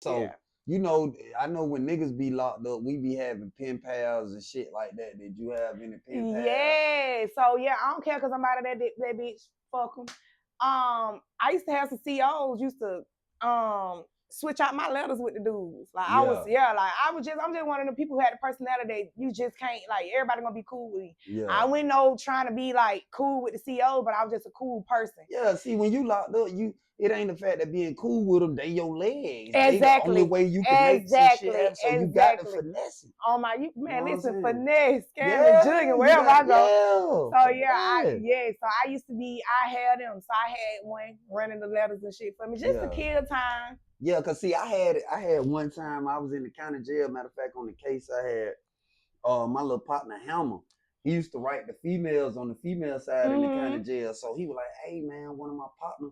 So, you know, I know when niggas be locked up, we be having pen pals and shit like that. Did you have any pen pals? Yeah. So yeah, I don't care because I'm out of that bitch. Fuck them. I used to have some COs used to switch out my letters with the dudes. Like I was, I'm just one of the people who had the personality that you just can't like everybody gonna be cool with me. Yeah. I went no trying to be like cool with the CO, but I was just a cool person. Yeah, see, when you locked up, it ain't the fact that being cool with them, they your legs. Exactly. They the only way you can make some shit happen. So you got to finesse it. Oh my, man, You know listen, finesse, scamming, yeah, jugging, wherever I go. So yeah, so I used to be, I had them. So I had one running the letters and shit for me just to kill time. Yeah, cause see, I had one time I was in the county jail. Matter of fact, on the case I had my little partner Hammer. He used to write the females on the female side in the county jail. So he was like, hey man, one of my partner,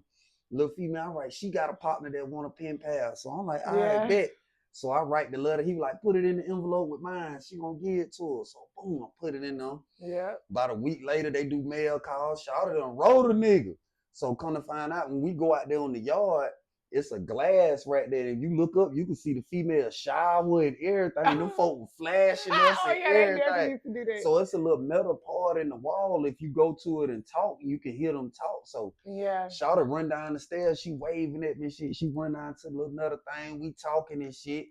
little female, I write, she got a partner that want a pen pal. So I'm like, all right, bet. So I write the letter. He was like, put it in the envelope with mine. She gonna give it to her. So boom, I put it in there. Yeah. About a week later, they do mail calls. Shouted and rolled a nigga. So come to find out, when we go out there on the yard, it's a glass right there. If you look up, you can see the female shower and everything. Them folk were flashing us and everything. Used to do that. So it's a little metal part in the wall. If you go to it and talk, you can hear them talk. So Shawty run down the stairs. She waving at me. She run down to the little another thing. We talking and shit.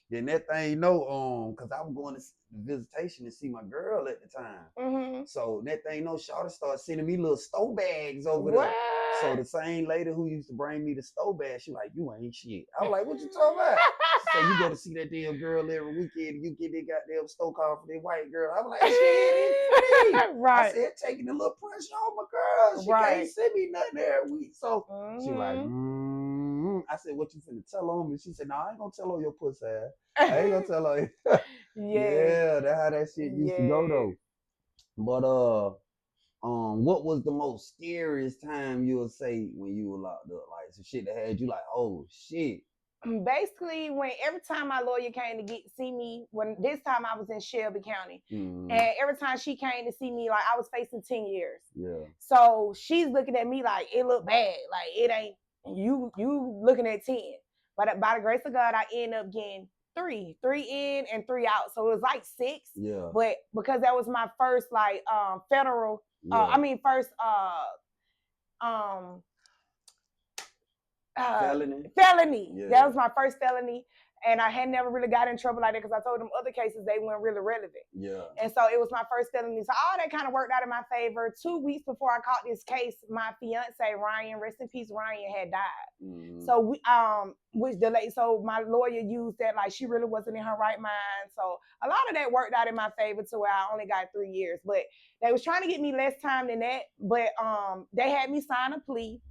Then that thing, you know, cause I was going to visitation to see my girl at the time. So that thing, you know, Shawty started sending me little store bags over there. So the same lady who used to bring me the store bag, she like, you ain't shit. I was like, what you talking about? So you go to see that damn girl every weekend and you get that goddamn store call for that white girl. I was like, shit, it's free. I said, taking a little pressure on my girl. She can't send me nothing every week. So she like, I said, what you finna tell on me? She said, no, I ain't gonna tell on your pussy ass. I ain't gonna tell her. Yeah, that's how that shit used to go though. But what was the most scariest time you'll say when you were locked up? Like some shit that had you like, oh shit. Basically, when every time my lawyer came to see me, when this time I was in Shelby County, and every time she came to see me, like I was facing 10 years. Yeah. So she's looking at me like it looked bad, like it ain't you looking at 10. But by the grace of God, I end up getting three in and 3 out. So it was like 6. Yeah. But because that was my first like federal, first felony. Yeah. That was my first felony. And I had never really got in trouble like that because I told them other cases they weren't really relevant. Yeah. And so it was my first felony. So all that kind of worked out in my favor. 2 weeks before I caught this case, my fiance Ryan, rest in peace, Ryan had died. So we so my lawyer used that like she really wasn't in her right mind. So a lot of that worked out in my favor to where I only got 3 years. But they was trying to get me less time than that. But they had me sign a plea.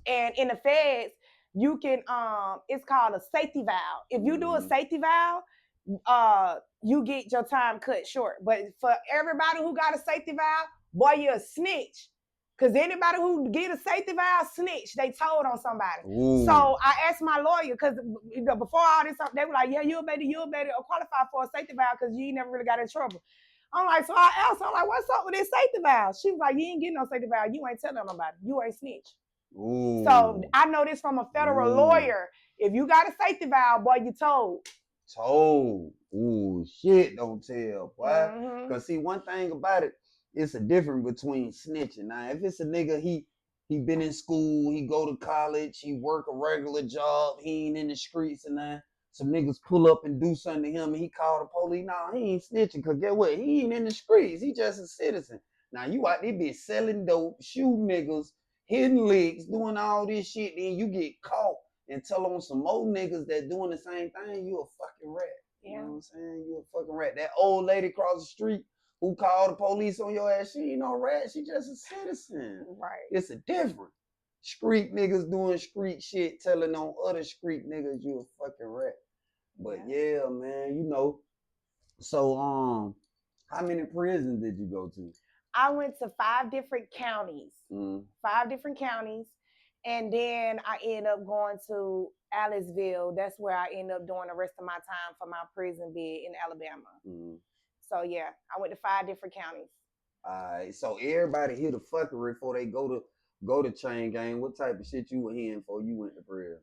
And in the feds, you can it's called a safety valve. If you do a safety valve, you get your time cut short. But for everybody who got a safety valve, boy, you're a snitch. Because anybody who get a safety valve snitch, they told on somebody. Ooh. So I asked my lawyer, because before all this, they were like, yeah, you'll better qualify for a safety valve because you never really got in trouble. I'm like, so I asked her, I'm like, what's up with this safety valve? She was like, you ain't getting no safety valve. You ain't telling nobody. You ain't snitch. Ooh. So I know this from a federal lawyer. If you got a safety valve, boy, you told. Ooh, shit, don't tell, boy. Because see, one thing about it, it's a difference between snitching. Now, if it's a nigga, he been in school, he go to college, he work a regular job, he ain't in the streets and that. Some niggas pull up and do something to him and he call the police. Nah, he ain't snitching because get what? He ain't in the streets. He just a citizen. Now, you out there be selling dope, shooting niggas, hitting licks, doing all this shit, then you get caught and tell on some more niggas that doing the same thing, you a fucking rat. Yeah. You know what I'm saying? You a fucking rat. That old lady across the street who called the police on your ass, she ain't no rat, she just a citizen. Right. It's a difference. Street niggas doing street shit, telling on other street niggas you a fucking rat. But yeah, man, you know. So how many prisons did you go to? I went to 5 different counties. 5 different counties. And then I ended up going to Aliceville. That's where I ended up doing the rest of my time for my prison bid in Alabama. So yeah, I went to 5 different counties. All right. So everybody hear the fuckery before they go to chain gang. What type of shit you were hearing before you went to prison?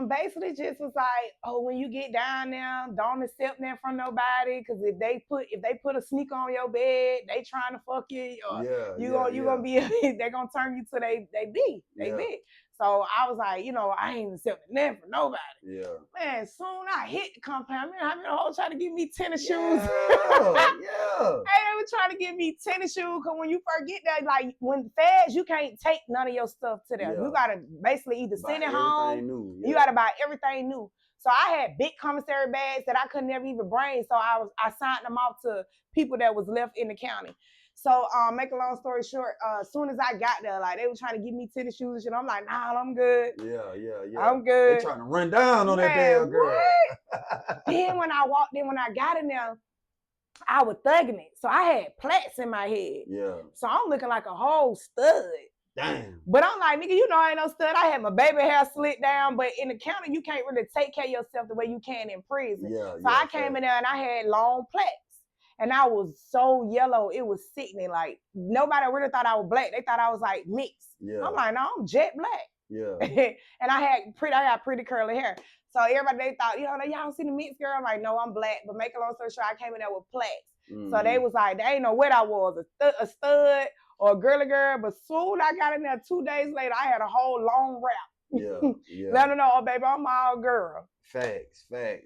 Basically just was like, oh, when you get down there, don't accept that from nobody, because if they put a sneaker on your bed, they trying to fuck you, or you gonna be they gonna turn you to they bitch. So I was like, I ain't accepting that from nobody. Yeah. Man, soon I hit the compound. Man, I mean, the whole trying to give me tennis shoes. Yeah. Hey, they were trying to give me tennis shoes, because when you first get there, like when feds, you can't take none of your stuff to them. You gotta basically either send it home. New. You gotta buy everything new. So I had big commissary bags that I could never even bring. So I signed them off to people that was left in the county. So, make a long story short, as soon as I got there, like, they were trying to give me tennis shoes and shit. I'm like, nah, I'm good. Yeah. I'm good. They trying to run down on that damn girl. Then when I walked in, when I got in there, I was thugging it. So I had plaits in my head. Yeah. So I'm looking like a whole stud. Damn. But I'm like, nigga, I ain't no stud. I had my baby hair slicked down, but in the county, you can't really take care of yourself the way you can in prison. So I came in there and I had long plaits. And I was so yellow, it was sickening. Like, nobody really thought I was black. They thought I was like mixed. Yeah. I'm like, no, I'm jet black. Yeah. And I got pretty curly hair. So everybody, they thought, y'all see the mixed girl? I'm like, no, I'm black. But make a long story short, I came in there with plaits. So they was like, they ain't know what I was, a stud or a girly girl. But soon I got in there 2 days later, I had a whole long rap. Yeah. Let them know, oh, baby, I'm all girl. Facts, man.